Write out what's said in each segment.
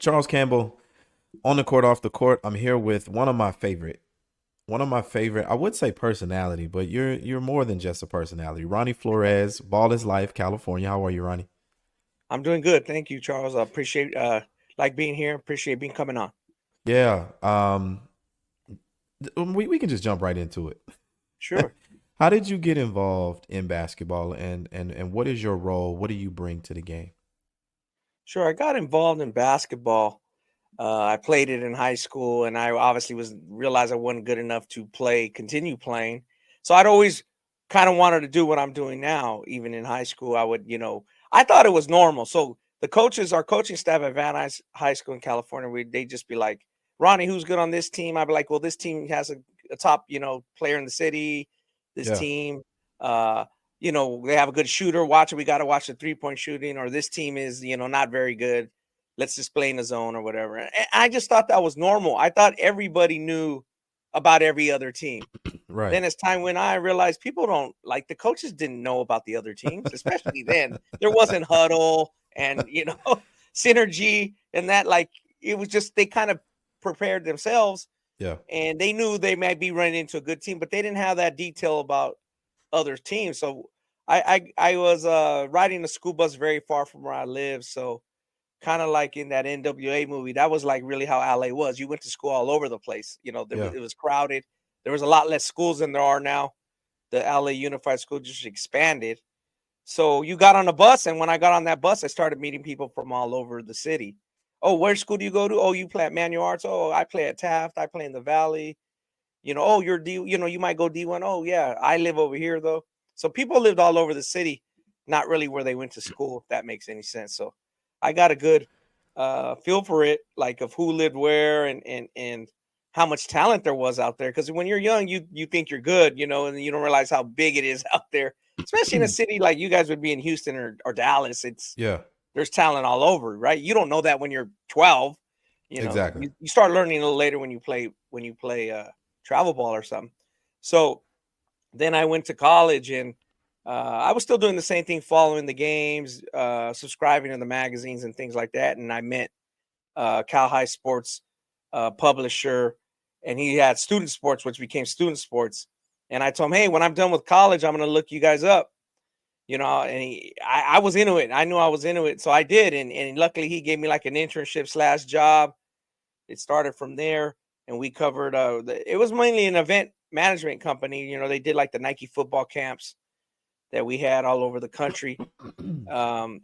Charles Campbell, on the court, off the court. I'm here with one of my favorite. I would say personality, but you're more than just a personality. Ronnie Flores, Ballislife, California. How are you, Ronnie? I'm doing good. Thank you, Charles. I appreciate like being here. Appreciate being coming on. Yeah. We can just jump right into it. Sure. How did you get involved in basketball, and what is your role? What do you bring to the game? Sure. I got involved in basketball. I played it in high school and I obviously was realized I wasn't good enough to continue playing. So I'd always kind of wanted to do what I'm doing now. Even in high school, I thought it was normal. So our coaching staff at Van Nuys High School in California, they just be like, Ronnie, who's good on this team? I'd be like, well, this team has a top, player in the city. This Yeah. team, uh, they have a good shooter. Watch it. We got to watch the 3-point shooting, or this team is, not very good. Let's just play in the zone or whatever. And I just thought that was normal. I thought everybody knew about every other team. Right. Then as time went on, I realized people don't like the coaches didn't know about the other teams, especially then. There wasn't huddle and synergy and that it was just they kind of prepared themselves Yeah. and they knew they might be running into a good team, but they didn't have that detail about other teams. So I was riding the school bus very far from where I live. So kind of like in that NWA movie, that was like really how LA was. You went to school all over the place. Yeah. It was crowded. There was a lot less schools than there are now. The LA Unified School District expanded. So you got on a bus, and when I got on that bus, I started meeting people from all over the city. Oh, where school do you go to? Oh, you play at Manual Arts. Oh, I play at Taft. I play in the Valley. Oh, you're D. You might go D1. Oh, yeah, I live over here though. So people lived all over the city, not really where they went to school, if that makes any sense. So I got a good feel for it, like of who lived where and how much talent there was out there. Because when you're young, you think you're good, and you don't realize how big it is out there, especially in a city like you guys would be in Houston or Dallas. Yeah. There's talent all over, right? You don't know that when you're 12. Exactly. You start learning a little later when you play travel ball or something. So then I went to college and I was still doing the same thing, following the games, subscribing to the magazines and things like that. And I met Cal High Sports publisher, and he had Student Sports, which became Student Sports. And I told him, hey, when I'm done with college, I'm going to look you guys up. And I was into it. I knew I was into it. So I did. And luckily he gave me like an internship / job. It started from there. And we covered, it was mainly an event management company. They did like the Nike football camps that we had all over the country. Um,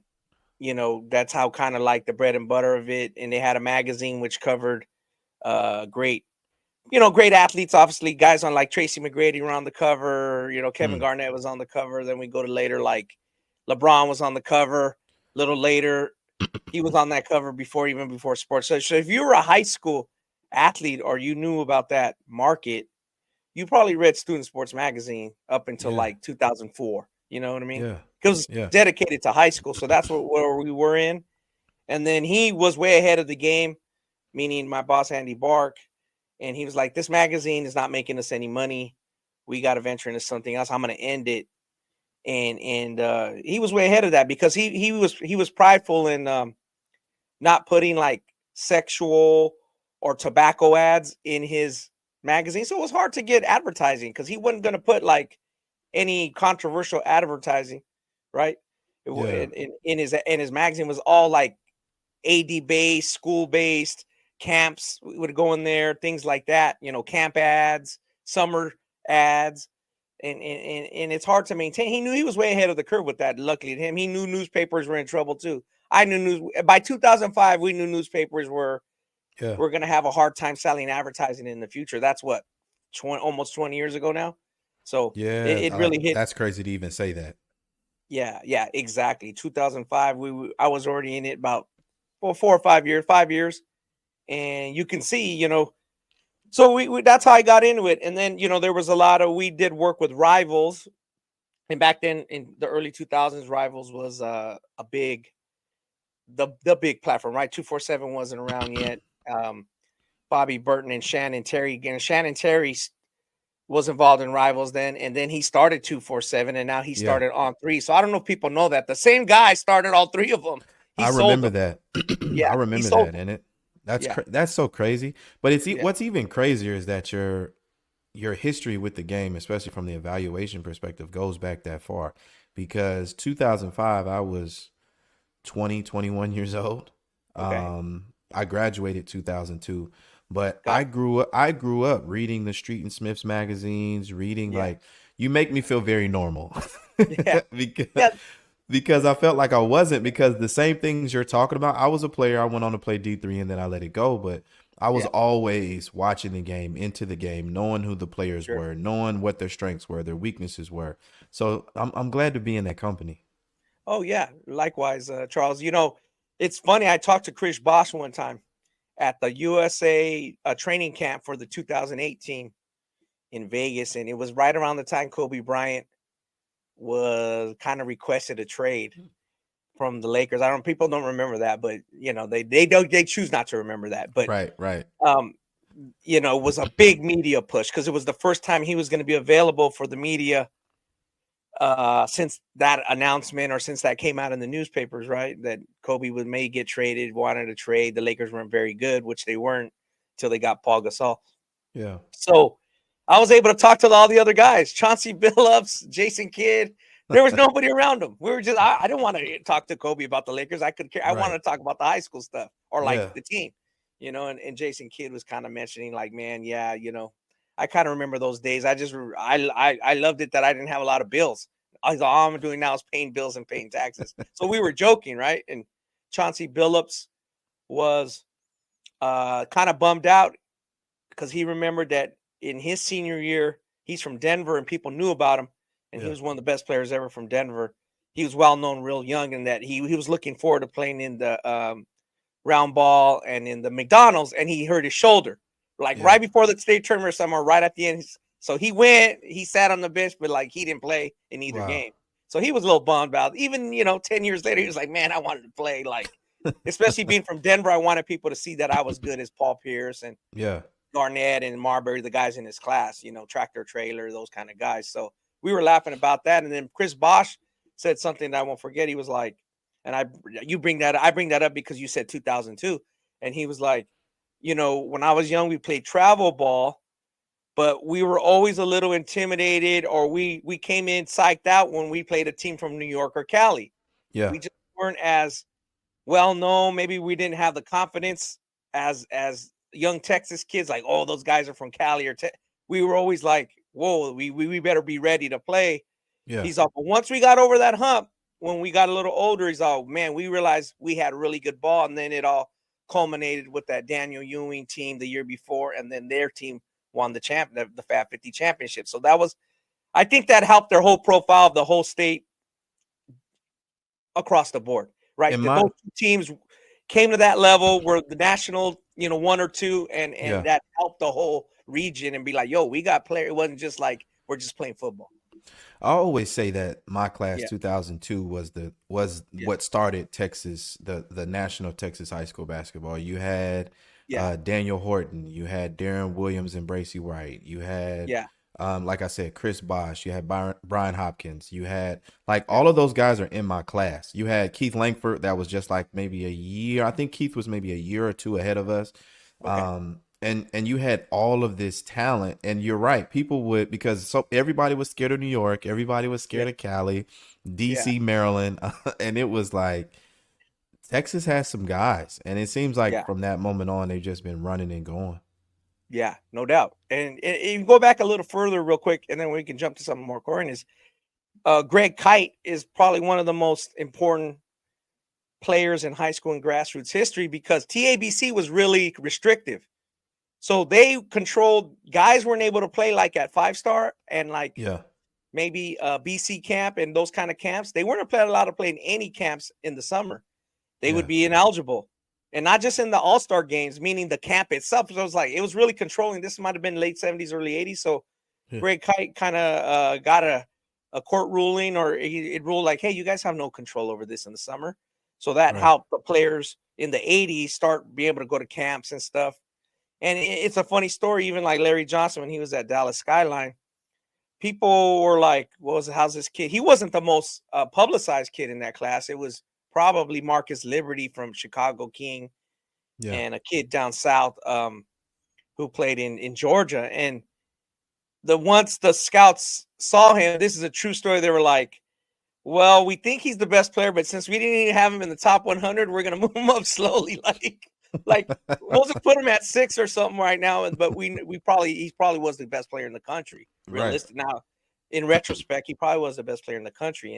that's how kind of like the bread and butter of it. And they had a magazine which covered great athletes, obviously guys on like Tracy McGrady were on the cover, Kevin Mm. Garnett was on the cover. Then we go to later, like LeBron was on the cover. A little later, he was on that cover even before sports. So if you were a high school athlete or you knew about that market, you probably read Student Sports Magazine up until Yeah. like 2004. You know what I mean? Yeah. It was Yeah. dedicated to high school. So that's where we were in. And then he was way ahead of the game, meaning my boss, Andy Bark. And he was like, this magazine is not making us any money. We got to venture into something else. I'm going to end it. And he was way ahead of that because he was prideful in not putting like sexual or tobacco ads in his magazine. So it was hard to get advertising because he wasn't going to put like any controversial advertising, right? Yeah. In his magazine was all like AD based, school based camps. We would go in there, things like that. Camp ads, summer ads, and it's hard to maintain. He knew he was way ahead of the curve with that. Luckily to him, he knew newspapers were in trouble too. I knew news by 2005. We knew newspapers Yeah. were going to have a hard time selling advertising in the future. That's what almost 20 years ago now. So Yeah. it really hit. That's crazy to even say that. Yeah, exactly. 2005. I was already in it about 4 or 5 years, 5 years, and you can see, So we that's how I got into it, and then there was a lot of we did work with Rivals, and back then in the early 2000s, Rivals was a big the big platform, right? 247 wasn't around yet. Um, Bobby Burton and Shannon Terry again. Shannon Terry was involved in Rivals then, and then he started 247, and now he Yeah. started On Three. So I don't know if people know that the same guy started all three of them. He I sold remember them. that. Yeah, I he remember sold that them. in it. Yeah. That's so crazy. But Yeah. what's even crazier is that your history with the game, especially from the evaluation perspective, goes back that far. Because 2005, I was 20, 21 years old. Okay. I graduated 2002, but Got it. I grew up reading the Street and Smiths magazines, reading Yeah. like you make me feel very normal. Yeah. because Yeah. because I felt like I wasn't, because the same things you're talking about, I was a player. I went on to play D3 and then I let it go, but I was Yeah. always watching the game, into the game, knowing who the players Sure. were, knowing what their strengths were, their weaknesses were. So I'm glad to be in that company. Oh yeah. Likewise, Charles. It's funny. I talked to Chris Bosch one time at the USA training camp for the 2018 in Vegas, and it was right around the time Kobe Bryant was kind of requested a trade from the Lakers. I don't People don't remember that, but they choose not to remember that. But Right, right. um, it was a big media push because it was the first time he was going to be available for the media since that announcement, or since that came out in the newspapers, right? That Kobe may get traded, wanted to trade. The Lakers weren't very good, which they weren't until they got Paul Gasol. Yeah. So I was able to talk to all the other guys, Chauncey Billups, Jason Kidd. There was nobody around them. We were just, I didn't want to talk to Kobe about the Lakers. I could care. I wanted Right. to talk about the high school stuff or like Yeah. the team, and Jason Kidd was kind of mentioning like, man, yeah, I kind of remember those days. I loved it that I didn't have a lot of bills. All I'm doing now is paying bills and paying taxes. So we were joking, right? And Chauncey Billups was kind of bummed out because he remembered that in his senior year, he's from Denver and people knew about him, and he Yeah. was one of the best players ever from Denver. He was well known real young, and that he was looking forward to playing in the round ball and in the McDonald's, and he hurt his shoulder like Yeah. right before the state tournament or somewhere, right at the end. So he sat on the bench, but like he didn't play in either Wow. game. So he was a little bummed about it. Even 10 years later, he was like, man, I wanted to play. Like, especially being from Denver, I wanted people to see that I was good as Paul Pierce and Yeah. Garnett and Marbury, the guys in his class, tractor trailer, those kind of guys. So we were laughing about that. And then Chris Bosch said something that I won't forget. He was like, and I bring that up because you said 2002. And he was like, when I was young, we played travel ball, but we were always a little intimidated, or we came in psyched out when we played a team from New York or Cali. Yeah. We just weren't as well known. Maybe we didn't have the confidence as young Texas kids, like, oh, those guys are from Cali we were always like, whoa, we better be ready to play. Yeah. He's all, but once we got over that hump, when we got a little older, he's all, man, we realized we had really good ball, and then it all culminated with that Daniel Ewing team the year before, and then their team won the Fab 50 championship. So I think that helped their whole profile of the whole state across the board, right? In That my those two teams came to that level where the national, one or two, and Yeah. that helped the whole region and be like, yo, we got players. It wasn't just like we're just playing football. I always say that my class Yeah, 2002 was yeah, what started Texas, the national Texas high school basketball. You had yeah, Daniel Horton, you had Darren Williams and Bracy Wright, you had yeah, like I said, Chris Bosh, you had Brian Hopkins, you had like yeah. all of those guys are in my class. You had Keith Langford, that was just like maybe a year. I think Keith was maybe a year or two ahead of us. Okay. And you had all of this talent, and you're right, people would, because everybody was scared of New York, everybody was Yeah, scared of Cali, yeah, DC, Maryland, and it was like Texas has some guys, and it seems like yeah, from that moment on they've just been running and going. yeah, no doubt. And you go back a little further real quick, and then we can jump to something more current. Is Greg Kite is probably one of the most important players in high school and grassroots history because TABC was really restrictive. So they controlled guys weren't able to play like at 5-star and like Yeah. maybe BC camp and those kind of camps. They weren't allowed to play in any camps in the summer. They would Yeah. be ineligible. And not just in the all-star games, meaning the camp itself. So it was really controlling. This might have been late 70s, early 80s. So Yeah. Greg Kite kind of got a court ruling, or it ruled like, hey, you guys have no control over this in the summer. So that Right. helped the players in the 80s start being able to go to camps and stuff. And it's a funny story, even like Larry Johnson, when he was at Dallas Skyline, people were like, how's this kid? He wasn't the most publicized kid in that class. It was probably Marcus Liberty from Chicago King. Yeah. and a kid down south who played in Georgia. And once the scouts saw him, this is a true story. They were like, well, we think he's the best player, but since we didn't even have him in the top 100, we're gonna move him up slowly. Like we'll just put him at 6 or something right now. But he probably was the best player in the country. Right. Realistic now, in retrospect, he probably was the best player in the country,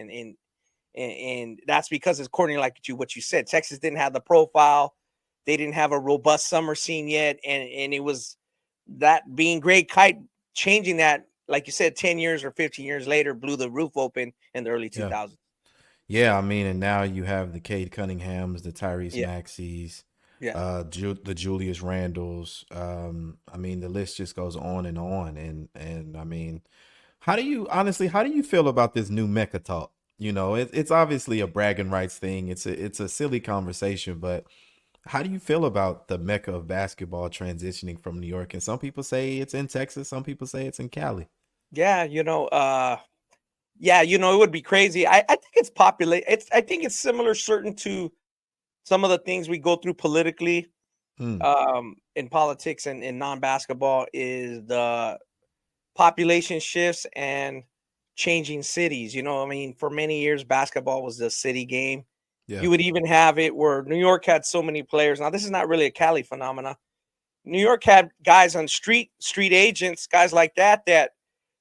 and that's because, according like what you said, Texas didn't have the profile, they didn't have a robust summer scene yet, and it was that being Greg Kite changing that, like you said, 10 years or 15 years later, blew the roof open in the early Yeah. 2000s. Yeah, I mean, and now you have the Cade Cunninghams, the Tyrese Yeah, Maxeys, yeah, the Julius Randles. I mean, the list just goes on and on. And I mean, how do you feel about this new Mecca talk? It's obviously a bragging rights thing. It's a silly conversation, but how do you feel about the Mecca of basketball transitioning from New York? And some people say it's in Texas, some people say it's in Cali. yeah. Yeah, it would be crazy. I think it's popular. I think it's similar, certain to some of the things we go through politically, Hmm. in politics and in non-basketball, is the population shifts and changing cities. I mean, for many years, basketball was the city game. Yeah. You would even have it where New York had so many players. Now, this is not really a Cali phenomena. New York had guys on street agents, guys like that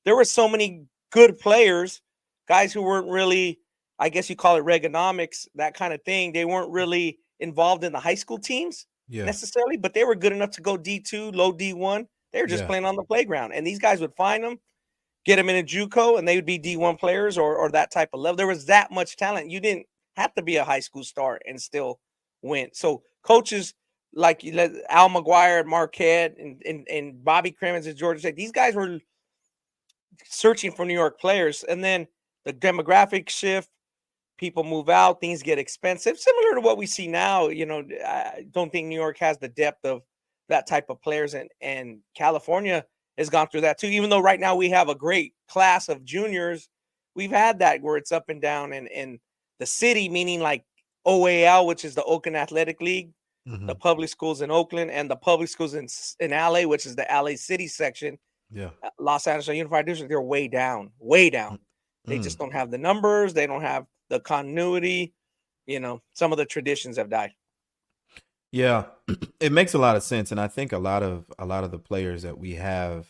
there were so many good players, guys who weren't really, I guess you call it Reaganomics, that kind of thing. They weren't really involved in the high school teams Yeah. necessarily, but they were good enough to go D2, low D1. They were just Yeah. playing on the playground, and these guys would find them, get them in a JUCO, and they would be D1 players or that type of level. There was that much talent. You didn't have to be a high school star and still win. So coaches like Al McGuire at Marquette and Bobby Cremins at Georgia State, these guys were searching for New York players. And then the demographic shift, people move out, things get expensive, similar to what we see now. I don't think New York has the depth of that type of players, and California has gone through that too. Even though right now we have a great class of juniors, we've had that where it's up and down. And the city, meaning like OAL, which is the Oakland Athletic League, the Hmm. public schools in Oakland, and the public schools in LA, which is the LA City section, Yeah. Los Angeles Unified District, they're way down, way down. They Mm. just don't have the numbers. They don't have the continuity. Some of the traditions have died. Yeah, it makes a lot of sense, and I think a lot of the players that we have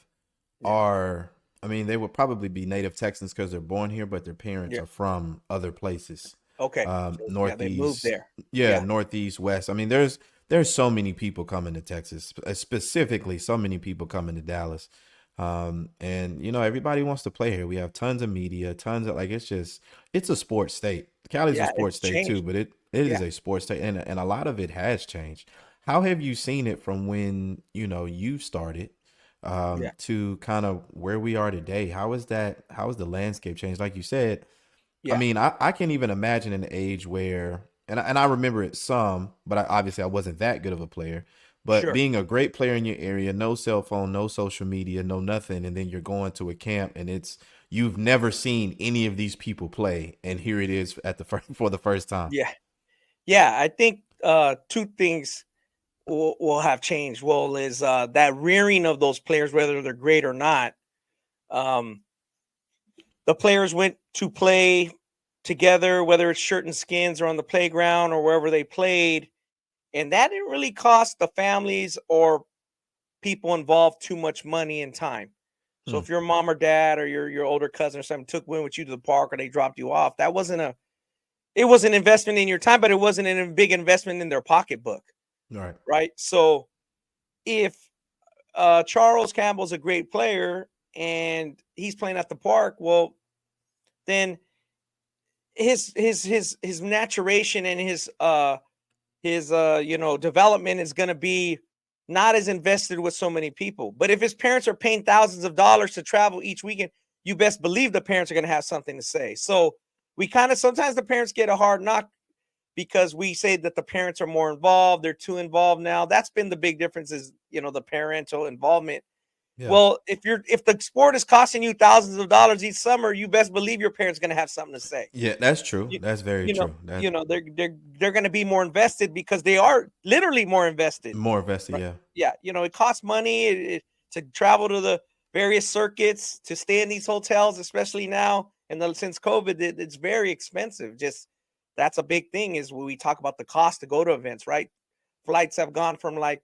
Yeah. are, I mean, they would probably be native Texans because they're born here, but their parents Yeah. are from other places, Okay. So yeah, they moved Northeast, there. yeah, Yeah. Northeast, West. I mean, there's so many people coming to Texas, specifically so many people coming to Dallas, and everybody wants to play here. We have tons of media, tons of it's a sports state. Cali's a Yeah. sports It's state too, changed. but it is Yeah. a sports state, and a lot of it has changed. How have you seen it from when you started Yeah. to kind of where we are today? How is that? How has the landscape changed? Like you said, I Yeah. mean, I can't even imagine an age where, and I remember it some, but obviously I wasn't that good of a player. But Sure. being a great player in your area, no cell phone, no social media, no nothing, and then you're going to a camp and you've never seen any of these people play, and here it is at the for the first time. Yeah. Yeah. I think two things will have changed. Well, is that rearing of those players, whether they're great or not. Um, the players went to play together, whether it's shirt and skins or on the playground or wherever they played. And that didn't really cost the families or people involved too much money and time. So Hmm. if your mom or dad or your older cousin or something went with you to the park or they dropped you off, it was an investment in your time, but it wasn't a big investment in their pocketbook, All right. right? So if Charles Campbell's a great player and he's playing at the park, well, then his maturation and his development is going to be not as invested with so many people. But if his parents are paying thousands of dollars to travel each weekend, you best believe the parents are going to have something to say. So we kind of, sometimes the parents get a hard knock because we say that the parents are more involved, they're too involved now. That's been the big difference, is the parental involvement. Yeah. Well, if the sport is costing you thousands of dollars each summer, you best believe your parents going to have something to say. Yeah, that's true. You, That's very you know, true. That they're going to be more invested because they are literally more invested. more vested, Right? yeah. Yeah, it costs money to travel to the various circuits, to stay in these hotels, especially now and since COVID, it's very expensive. Just that's a big thing is when we talk about the cost to go to events, right? Flights have gone from like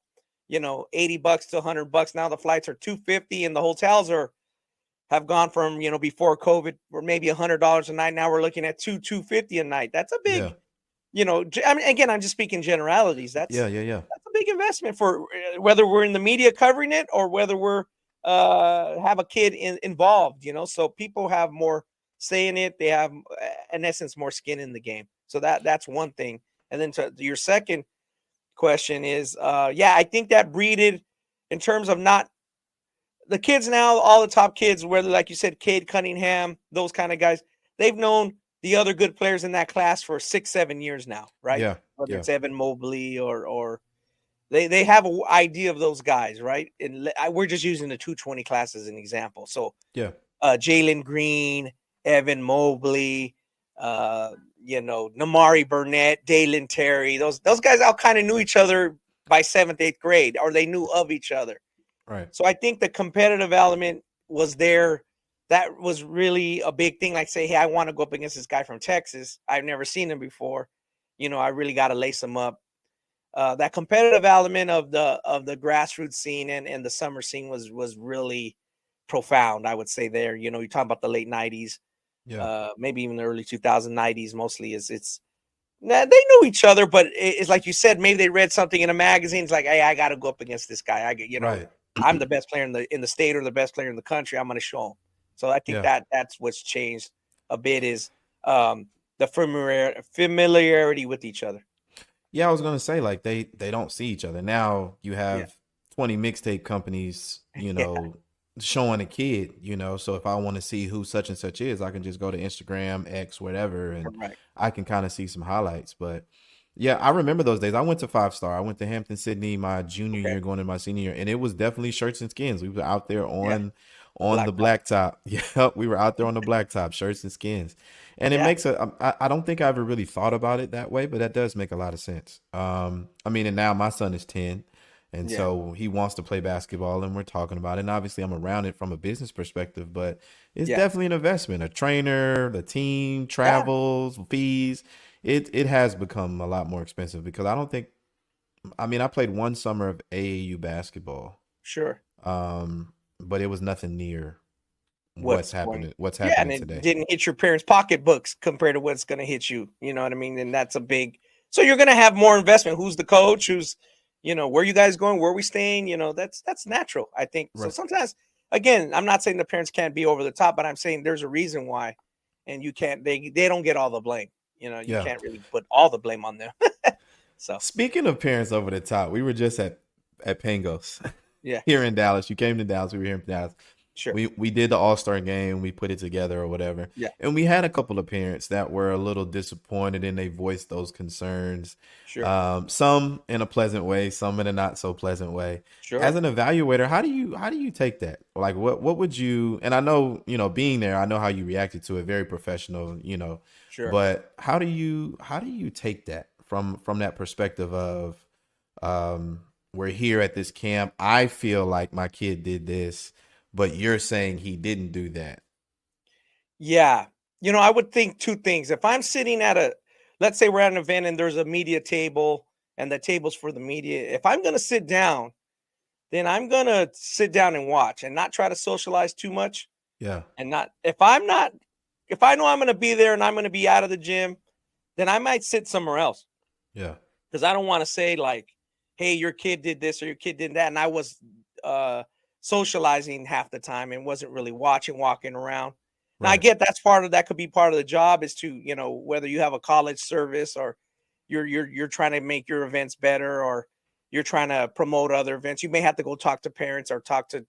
$80 to $100. Now the flights are 250, and the hotels have gone from before COVID or maybe $100 a night. Now we're looking at 250 a night. That's a Yeah. big, I mean, again, I'm just speaking generalities. Yeah, yeah, yeah. That's a big investment for whether we're in the media covering it or whether we're have a kid involved. So people have more say in it. They have, in essence, more skin in the game. So that's one thing. And then to your second question is, yeah, I think that breeded in terms of not the kids now, all the top kids, whether like you said, Cade Cunningham, those kind of guys, they've known the other good players in that class for 6-7 years now, right? Yeah. Whether Yeah. it's Evan Mobley or they have an idea of those guys, right? And we're just using the 220 class as an example. So Yeah. Jalen Green, Evan Mobley, Namari Burnett, Dalen Terry, those guys all kind of knew each other by 7th, 8th grade, or they knew of each other. Right. So I think the competitive element was there. That was really a big thing. Like say, hey, I want to go up against this guy from Texas. I've never seen him before. I really got to lace him up. That competitive element of the grassroots scene and the summer scene was really profound. I would say there. You talk about the late '90s, Yeah. maybe even the early 2090s. Mostly it's they knew each other, but it's like you said, maybe they read something in a magazine. It's like, hey, I got to go up against this guy. Right. I'm the best player in the state or the best player in the country. I'm going to show him. So I think Yeah. that's what's changed a bit is the familiarity with each other. Yeah, I was gonna say like they don't see each other. Now you Yeah. have 20 mixtape companies, Yeah. showing a kid, so if I want to see who such and such is, I can just go to Instagram, X, whatever, and Right. I can kind of see some highlights. But yeah, I remember those days. I went to 5 Star. I went to Hampton, Sydney my junior Okay. year, going into my senior year, and it was definitely shirts and skins. We were out there Yeah. on the Blacktop. blacktop. Yeah, we were out there on the blacktop, shirts and skins. And it Yeah. makes I don't think I ever really thought about it that way, but that does make a lot of sense. I mean, and now my son is 10, and Yeah. so he wants to play basketball, and we're talking about it. And obviously, I'm around it from a business perspective, but it's Yeah. definitely an investment. A trainer, the team, Yeah. travels, fees. It has become a lot more expensive because I don't think. I mean, I played one summer of AAU basketball, Sure. but it was nothing near What's going what's Yeah, and happening it today. didn't hit your parents' pocketbooks compared to what's gonna hit you, you know what I mean? And that's a big so you're gonna have more investment. Who's the coach? Who's where you guys going? Where are we staying? That's natural, I think. So Right. sometimes, again, I'm not saying the parents can't be over the top, but I'm saying there's a reason why, and you can't they don't get all the blame. You Yeah. can't really put all the blame on them. So, Speaking of parents over the top, we were just at Pangos yeah, here in Dallas. You came to Dallas. We were here in Dallas. sure. We did the All-Star game. We put it together or whatever. Yeah, And we had a couple of parents that were a little disappointed and they voiced those concerns. sure. Some in a pleasant way, some in a not so pleasant way. As Sure. an evaluator, how do you take that? Like what would you, and I know, being there, I know how you reacted to it, very professional, Sure. but how do you take that from that perspective of we're here at this camp. I feel like my kid did this, but you're saying he didn't do that. Yeah. I would think two things. If I'm sitting let's say we're at an event and there's a media table and the table's for the media. If I'm going to sit down, then I'm going to sit down and watch and not try to socialize too much. Yeah. And if I know I'm going to be there and I'm going to be out of the gym, then I might sit somewhere else Yeah. because I don't want to say like, hey, your kid did this or your kid did that. And I was socializing half the time and wasn't really walking around. Now I Right. get that could be part of the job is to, whether you have a college service or you're trying to make your events better or you're trying to promote other events. You may have to go talk to parents or talk to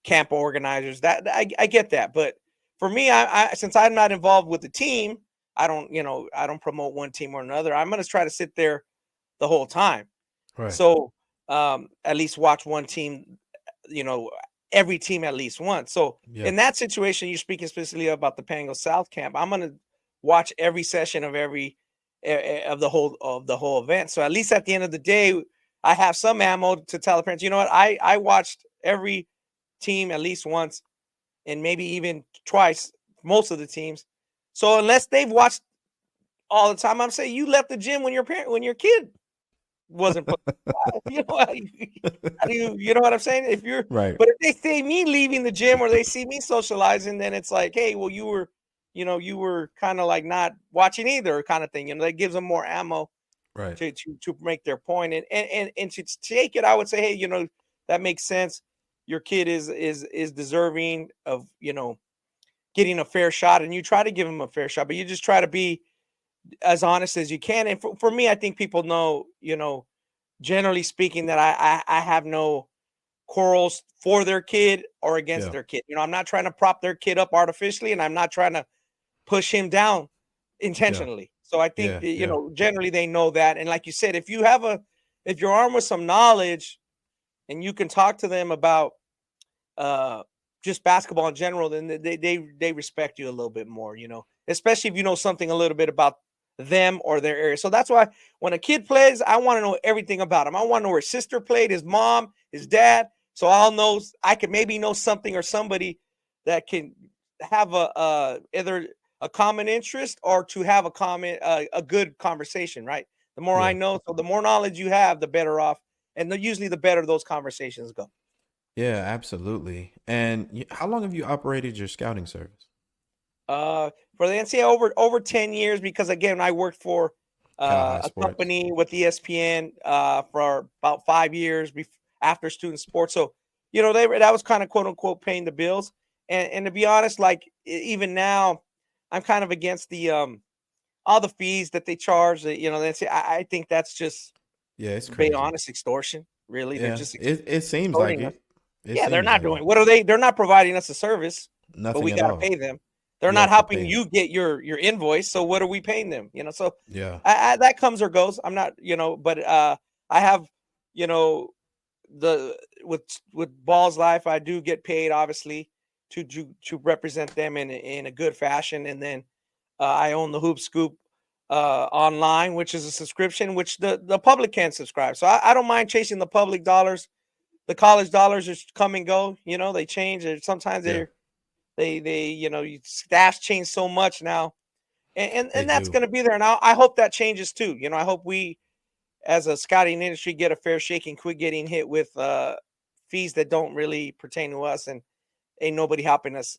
camp organizers. That I get that. But for me, I since I'm not involved with the team, I don't promote one team or another. I'm gonna try to sit there the whole time. Right. So at least watch one team, you know, every team at least once. So Yeah. in that situation, you're speaking specifically about the Pango South camp. I'm gonna watch every session of every of the whole event. So at least at the end of the day, I have some ammo to tell the parents, you know what, I watched every team at least once, and maybe even twice, most of the teams. So unless they've watched all the time, I'm saying you left the gym when your kid wasn't put. You know, how do you know what I'm saying? If you're, Right. but if they see me leaving the gym or they see me socializing, then it's like, hey, well, you were kind of like not watching either, kind of thing. You know, that gives them more ammo Right. to make their point. And to take it, I would say, hey, you know, that makes sense. Your kid is deserving of, you know, getting a fair shot, and you try to give him a fair shot, but you just try to be as honest as you can. And for me, I think people know, you know, generally speaking, that I have no quarrels for their kid or against Yeah. their kid. You know, I'm not trying to prop their kid up artificially, and I'm not trying to push him down Yeah. intentionally. So I think, Yeah. you Yeah. know, generally they know that. And like you said, if you're armed with some knowledge and you can talk to them about uh just basketball in general, then they respect you a little bit more, you know, especially if you know something a little bit about them or their area. So that's why when a kid plays, I want to know everything about him. I want to know where his sister played, his mom, his dad. So I'll know, I can maybe know something or somebody that can have a either a common interest or to have a good conversation, right? The more I Yeah. know, so the more knowledge you have, the better off, and usually the better those conversations go. Yeah, absolutely. And how long have you operated your scouting service? For the NCAA, over 10 years, because again, I worked for Cal High a Sports. company with ESPN for about 5 years after student sports. So, you know, that was kind of quote unquote paying the bills. And to be honest, like even now, I'm kind of against the all the fees that they charge. You know, I think that's just, Yeah, it's to be crazy. honest, extortion. Really, they're Yeah, just it seems like extorting us. it. It Yeah, they're seems not like doing, it. what are they? They're not providing us a service, but Nothing we at got to all. pay them. They're You not have to helping pay them. you get your invoice. So what are we paying them? You know, so Yeah. that comes or goes. I'm not, you know, but I have, you know, the with Balls Life, I do get paid obviously to represent them in a good fashion, and then I own the Hoop Scoop online, which is a subscription which the public can subscribe. So I don't mind chasing the public dollars. The college dollars just come and go. You know, they change. Sometimes Yeah. they you know, staffs change so much now, They and that's do. going to be there. Now I hope that changes too. You know, I hope we as a scouting industry get a fair shake and quit getting hit with fees that don't really pertain to us, and ain't nobody helping us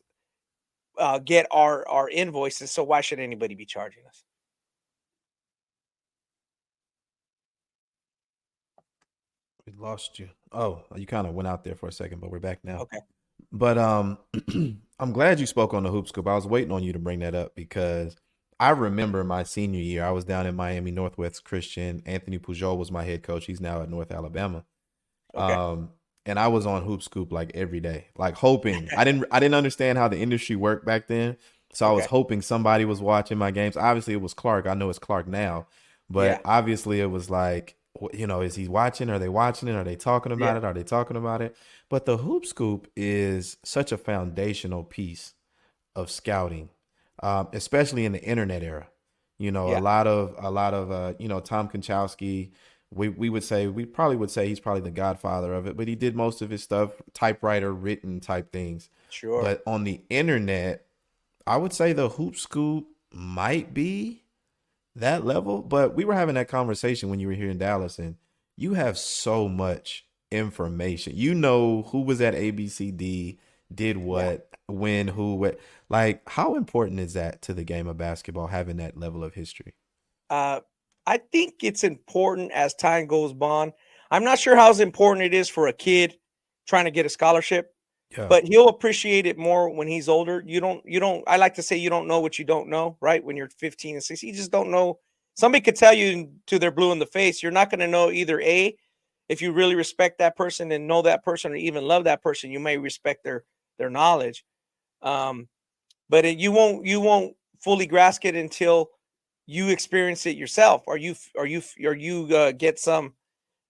get our invoices. So why should anybody be charging us? We lost you. Oh, you kind of went out there for a second, but we're back now. Okay. But I'm glad you spoke on the hoop scoop. I was waiting on you to bring that up because I remember my senior year. I was down in Miami Northwest Christian. Anthony Pujol was my head coach. He's now at North Alabama. Okay. Um, and I was on Hoop Scoop like every day, like hoping. I didn't understand how the industry worked back then, so I was Okay. hoping somebody was watching my games. Obviously, it was Clark. I know it's Clark now, Yeah. but obviously it was like, you know, is he watching? Are they watching it? Are they talking Yeah. about it? Are they talking about it? But the Hoop Scoop is such a foundational piece of scouting, especially in the internet era. You know, Yeah. a lot of you know, Tom Konchowski. We probably would say he's probably the godfather of it, but he did most of his stuff typewriter written type things. Sure. But on the internet, I would say the Hoop Scoop might be that level. But we were having that conversation when you were here in Dallas, and you have so much information. You know who was at ABCD, did Yeah. what, when, who, what. Like, how important is that to the game of basketball, having that level of history? Uh, I think it's important as time goes on. I'm not sure how important it is for a kid trying to get a scholarship, Yeah, but he'll appreciate it more when he's older. You don't I like to say you don't know what you don't know, right? When you're 15 and 16, you just don't know. Somebody could tell you to their blue in the face. You're not going to know either A, if you really respect that person and know that person or even love that person, you may respect their knowledge. Um, but you won't fully grasp it until you experience it yourself, or you get some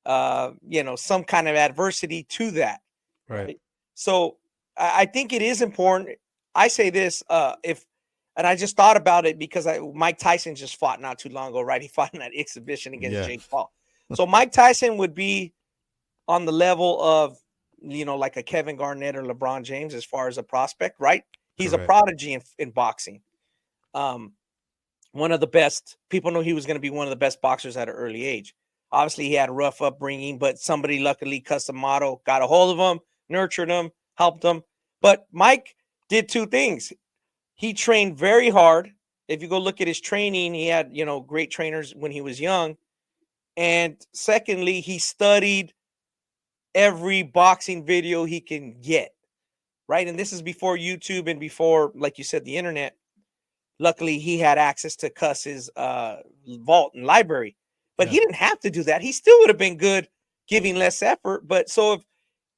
you know, some kind of adversity to that, right. right? So I think it is important. I say this, and I just thought about it because Mike Tyson just fought not too long ago, right? He fought in that exhibition against Yeah. Jake Paul. So Mike Tyson would be on the level of, like a Kevin Garnett or LeBron James as far as a prospect, right? He's a Correct. prodigy in boxing. Um, one of the best. People know he was going to be one of the best boxers at an early age. Obviously, he had a rough upbringing, but somebody luckily custom model got a hold of him, nurtured him, helped him. But Mike did two things. He trained very hard. If you go look at his training, he had, great trainers when he was young. And secondly, he studied every boxing video he can get, right? And this is before YouTube and before, like you said, the internet. Luckily, he had access to Cuss's vault and library, but Yeah. he didn't have to do that. He still would have been good, giving less effort. But so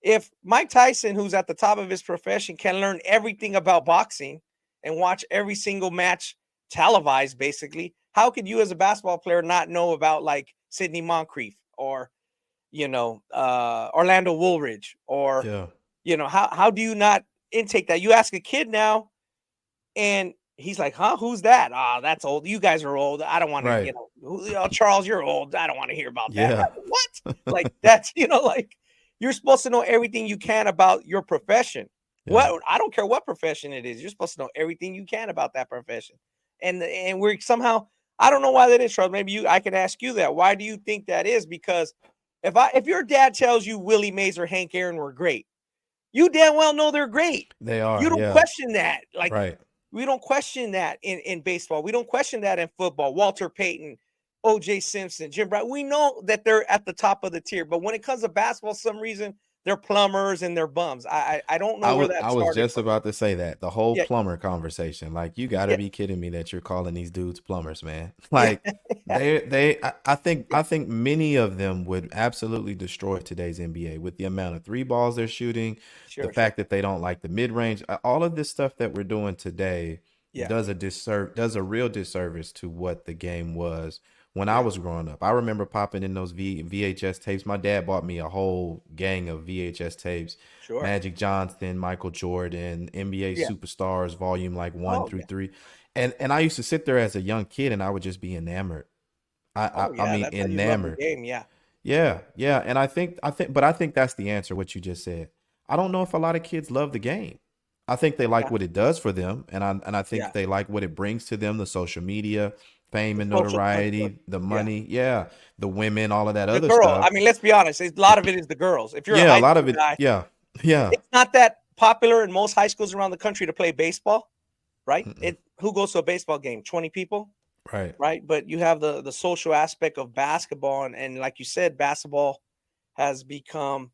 if Mike Tyson, who's at the top of his profession, can learn everything about boxing and watch every single match televised, basically, how could you as a basketball player not know about like Sidney Moncrief or Orlando Woolridge or Yeah. how do you not intake that? You ask a kid now, and he's like, "Huh? Who's that? Ah, that's old. You guys are old. I don't want to, Right. Charles, you're old. I don't want to hear about that." Yeah. What? Like that's like you're supposed to know everything you can about your profession. Yeah. What I don't care what profession it is, you're supposed to know everything you can about that profession. And we're somehow I don't know why that is, Charles. Maybe I can ask you that. Why do you think that is? Because if your dad tells you Willie Mays or Hank Aaron were great, you damn well know they're great. They You are. don't Yeah. question that. Like Right. we don't question that in baseball. We don't question that in football. Walter Payton, O.J. Simpson, Jim Brown. We know that they're at the top of the tier. But when it comes to basketball, some reason they're plumbers and they're bums. I don't know I where was that I was started just from. about to say that the whole Yeah, plumber conversation. Like, you got to yeah, be kidding me that you're calling these dudes plumbers, man. yeah, Like, I think many of them would absolutely destroy today's NBA with the amount of three balls they're shooting, the sure, sure. fact that they don't like the mid range, all of this stuff that we're doing today Yeah, does a real disservice to what the game was when I yeah, was growing up. I remember popping in those VHS tapes. My dad bought me a whole gang of VHS tapes. sure. Magic Johnson, Michael Jordan, NBA Yeah. Superstars, volume like one Oh through yeah. three. And I used to sit there as a young kid and I would just be enamored. Oh I yeah. mean That's how you love the enamored. game. Yeah. Yeah, yeah. And I think that's the answer, what you just said. I don't know if a lot of kids love the game. I think they like Yeah. what it does for them, and I think Yeah. they like what it brings to them, the social media, fame The and social construct. notoriety, the Yeah. money, yeah, the women, all of that The other girl. stuff. I mean, let's be honest. A lot of it is the girls. If you're a Yeah, a high lot of school it, guy, yeah. Yeah. it's not that popular in most high schools around the country to play baseball, right? Mm-mm. It who goes to a baseball game? 20 people, Right. right? But you have the social aspect of basketball, and like you said, basketball has become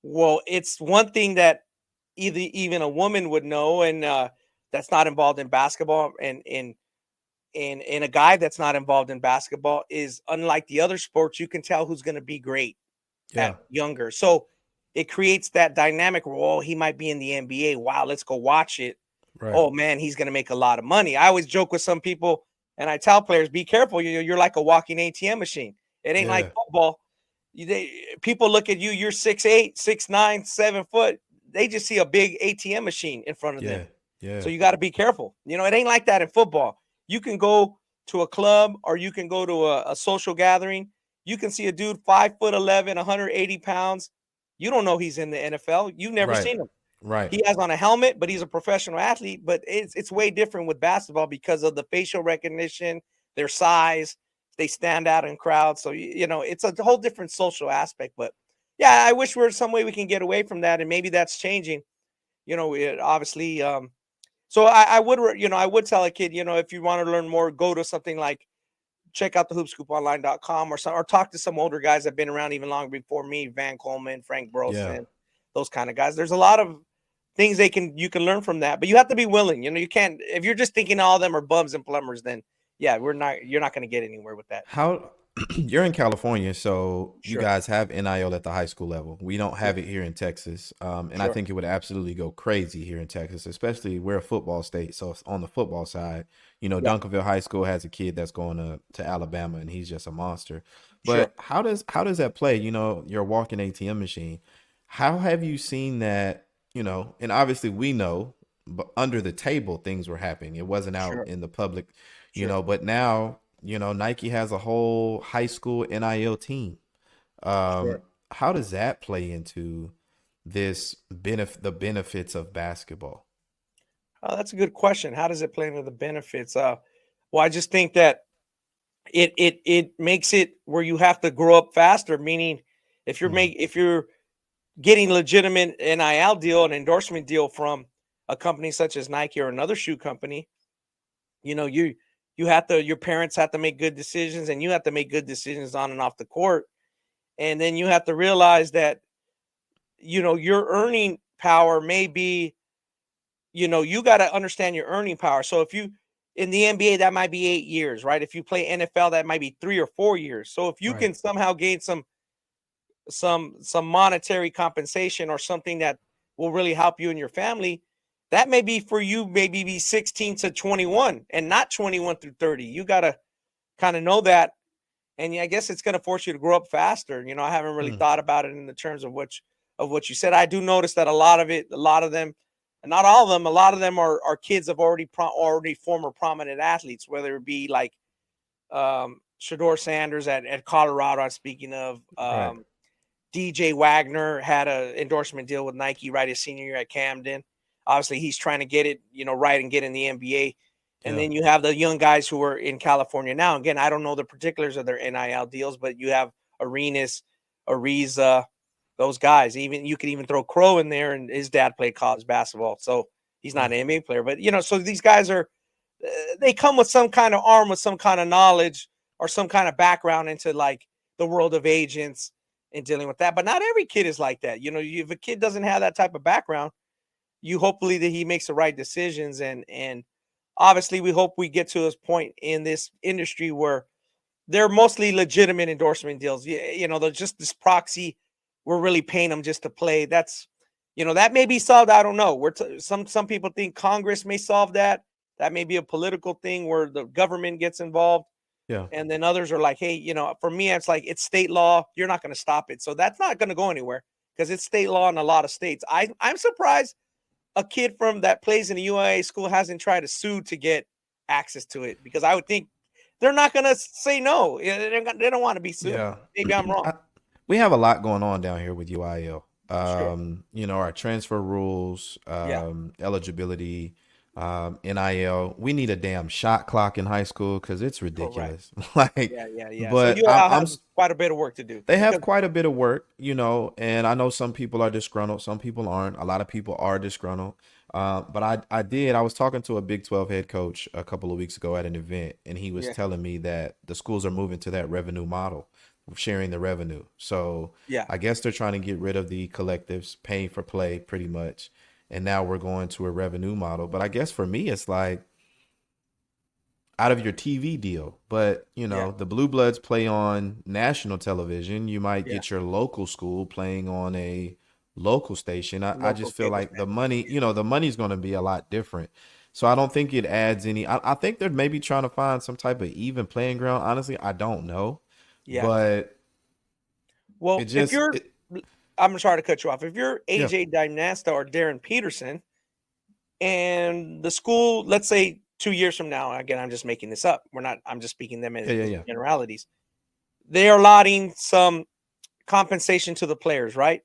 it's one thing that either even a woman would know, and that's not involved in basketball, and a guy that's not involved in basketball is unlike the other sports. You can tell who's going to be great at Yeah. younger. So it creates that dynamic where, oh, he might be in the NBA. Wow, let's go watch it. Right. Oh man, he's going to make a lot of money. I always joke with some people and I tell players, be careful. You're like a walking ATM machine. It ain't like Yeah. football. People look at you, you're 6'8, 6'9, 7 foot. They just see a big ATM machine in front of them. Yeah. Yeah. So you got to be careful. It ain't like that in football. You can go to a club or you can go to a social gathering. You can see a dude 5'11", 180 pounds. You don't know he's in the NFL. You've never Right. seen him. Right. He has on a helmet, but he's a professional athlete. But it's way different with basketball because of the facial recognition, their size. They stand out in crowds. So, it's a whole different social aspect. But yeah, I wish there's some way we can get away from that. And maybe that's changing. It obviously, so I would tell a kid, if you want to learn more, go to something like check out the hoopscooponline.com or talk to some older guys that have been around even longer before me, Van Coleman, Frank Yeah. Burleson, those kind of guys. There's a lot of things you can learn from that, but you have to be willing. You can't, if you're just thinking all of them are bums and plumbers, then yeah, you're not going to get anywhere with that. How you're in California, so you Sure. guys have NIL at the high school level. We don't Yeah. have it here in Texas. And I Sure. think it would absolutely go crazy here in Texas, especially we're a football state. So on the football side, Yeah. Duncanville High School has a kid that's going to Alabama and he's just a monster. Sure. But how does that play? You're a walking ATM machine. How have you seen that and obviously we know, but under the table things were happening. It wasn't out Sure, in the public, sure, but now, Nike has a whole high school NIL team. sure. How does that play into the benefits of basketball? Oh, that's a good question. How does it play into the benefits? Well, I just think that it makes it where you have to grow up faster. Meaning, Mm, if you're getting legitimate NIL deal, an endorsement deal from a company such as Nike or another shoe company, you know, you have to your parents have to make good decisions, and you have to make good decisions on and off the court. And then you have to realize that, your earning power may be, you got to understand your earning power. So if you in the NBA, that might be 8 years, right? If you play NFL, that might be 3 or 4 years. So if you right. can somehow gain some monetary compensation or something that will really help you and your family, that may be for you, maybe be 16 to 21 and not 21 through 30. You got to kind of know that. And yeah, I guess it's going to force you to grow up faster. I haven't really Mm, thought about it in the terms of what you said. I do notice that a lot of them, and not all of them, a lot of them are kids of already former prominent athletes, whether it be like Shador Sanders at Colorado. I'm speaking of right. DJ Wagner had an endorsement deal with Nike right his senior year at Camden. Obviously, he's trying to get it, right, and get in the NBA. And Yeah. then you have the young guys who are in California now. Again, I don't know the particulars of their NIL deals, but you have Arenas, Ariza, those guys. Even you could even throw Crow in there, and his dad played college basketball, so he's not Mm, an NBA player. But so these guys they come with some kind of arm, with some kind of knowledge or some kind of background into like the world of agents and dealing with that. But not every kid is like that. If a kid doesn't have that type of background, you hopefully that he makes the right decisions. And obviously we hope we get to this point in this industry where they're mostly legitimate endorsement deals. They're just this proxy. We're really paying them just to play. That may be solved. I don't know. Some people think Congress may solve that. That may be a political thing where the government gets involved. yeah. And then others are like, hey, for me, it's like it's state law. You're not going to stop it. So that's not going to go anywhere because it's state law in a lot of states. I'm surprised a kid from that plays in a UIA school hasn't tried to sue to get access to it, because I would think they're not going to say no. They don't want to be sued. Yeah. Maybe I'm wrong. I, we have a lot going on down here with UIL. Sure. Our transfer rules, Yeah. eligibility, NIL. We need a damn shot clock in high school because it's Correct. ridiculous. Like, Yeah. Yeah. Yeah. So but you I'm, all I'm have quite a bit of work to do they have because, quite a bit of work, and I know some people are disgruntled, some people aren't. A lot of people are disgruntled. But I was talking to a Big 12 head coach a couple of weeks ago at an event, and he was yeah. telling me that the schools are moving to that revenue model, sharing the revenue. So Yeah. I guess they're trying to get rid of the collectives, paying for play pretty much. And now we're going to a revenue model. But I guess for me, it's like, out of your TV deal. But, Yeah. the Blue Bloods play on national television. You might Yeah. get your local school playing on a local station. I Local just feel cable like the station. money, the money's going to be a lot different. So I don't think it adds any. I think they're maybe trying to find some type of even playing ground. Honestly, I don't know. Yeah. But it Well, if just, you're, I'm sorry to cut you off. If you're yeah. AJ Dynasta or Darren Peterson, and the school, let's say 2 years from now, again, I'm just making this up. I'm just speaking them Yeah, yeah, as yeah. generalities. They are allotting some compensation to the players, right?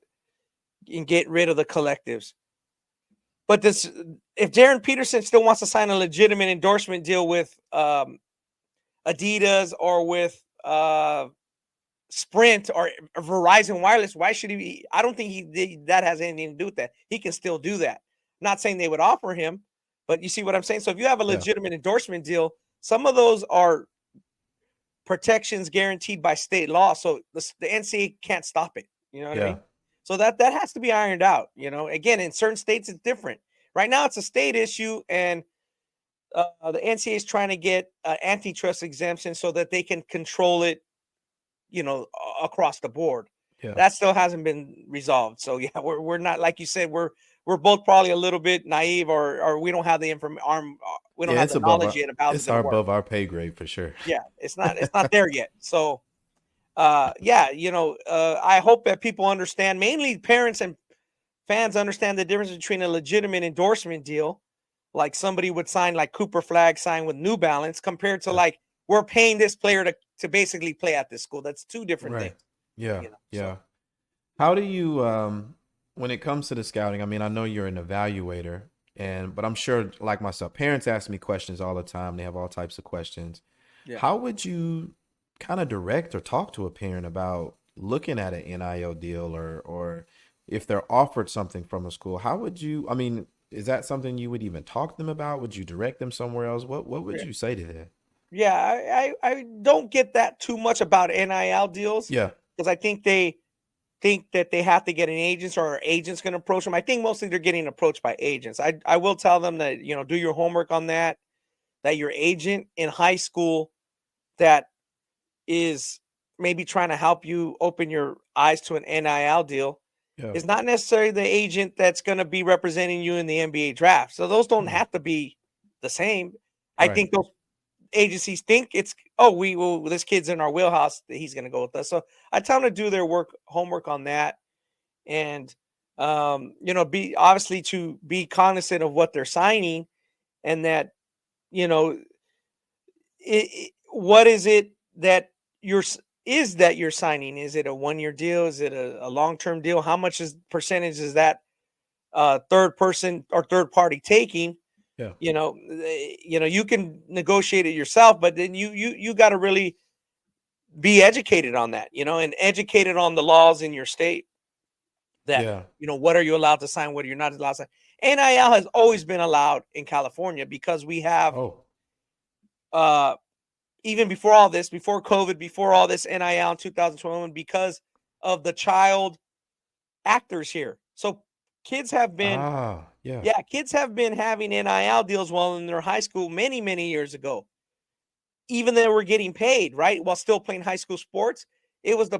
And get rid of the collectives. But if Darren Peterson still wants to sign a legitimate endorsement deal with Adidas or with Sprint or Verizon Wireless, why should he be? I don't think that has anything to do with that. He can still do that. Not saying they would offer him, but you see what I'm saying? So if you have a Yeah. legitimate endorsement deal, some of those are protections guaranteed by state law. So the NCAA can't stop it. You know what I Yeah. mean? So that has to be ironed out. Again, in certain states, it's different. Right now, it's a state issue, and the NCAA is trying to get antitrust exemption so that they can control it, across the board. Yeah. That still hasn't been resolved. So yeah, we're not, like you said, we're both probably a little bit naive, or we don't have the we don't Yeah. have It's the above knowledge our, yet of how it's it's going our to work. above our pay grade for sure. Yeah, it's not there yet. So yeah, I hope that people understand, mainly parents and fans understand the difference between a legitimate endorsement deal, like somebody would sign, like Cooper Flag sign with New Balance, compared to Yeah. like we're paying this player to basically play at this school. That's two different Right. things, Yeah. So Yeah. How do you when it comes to the scouting, I mean, I know you're an evaluator but I'm sure like myself, parents ask me questions all the time. They have all types of questions. yeah. How would you kind of direct or talk to a parent about looking at an NIL deal or if they're offered something from a school? How would you, I mean, is that something you would even talk to them about? Would you direct them somewhere else? What would Yeah. you say to that? Yeah, I don't get that too much about NIL deals, Yeah. because I think they think that they have to get an agent, or agents can approach them. I think mostly they're getting approached by agents. I will tell them that, do your homework on that, that your agent in high school that is maybe trying to help you open your eyes to an NIL deal Yeah. is not necessarily the agent that's going to be representing you in the NBA draft. So those don't Mm. have to be the same. I Right. think those agencies think it's, oh, this kid's in our wheelhouse, he's going to go with us. So I tell them to do their homework on that, and be obviously to be cognizant of what they're signing, and that you know what is it that you're signing? Is it a 1 year deal? Is it a long-term deal? How much is percentage is that third person or third party taking? Yeah. You can negotiate it yourself, but then you got to really be educated on that, and educated on the laws in your state, that, Yeah. what are you allowed to sign, what are you not allowed to sign. NIL has always been allowed in California because we have, Oh. uh, even before all this, before COVID, before all this NIL in 2021, because of the child actors here. So kids have been, Ah, yeah. yeah, kids have been having NIL deals while in their high school many, many years ago. Even though we're getting paid, right, while still playing high school sports. It was the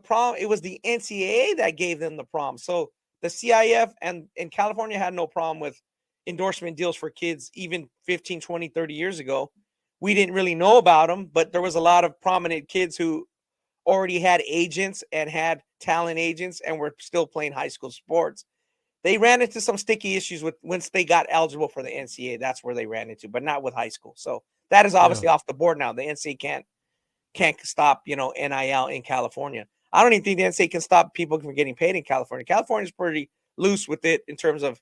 NCAA that gave them the problem. So the CIF and in California had no problem with endorsement deals for kids even 15, 20, 30 years ago. We didn't really know about them, but there was a lot of prominent kids who already had agents and had talent agents and were still playing high school sports. They ran into some sticky issues with once they got eligible for the NCAA. That's where they ran into, but not with high school. So that is Yeah. obviously off the board now. The NCAA can't stop, NIL in California. I don't even think the NCAA can stop people from getting paid in California. California's pretty loose with it in terms of,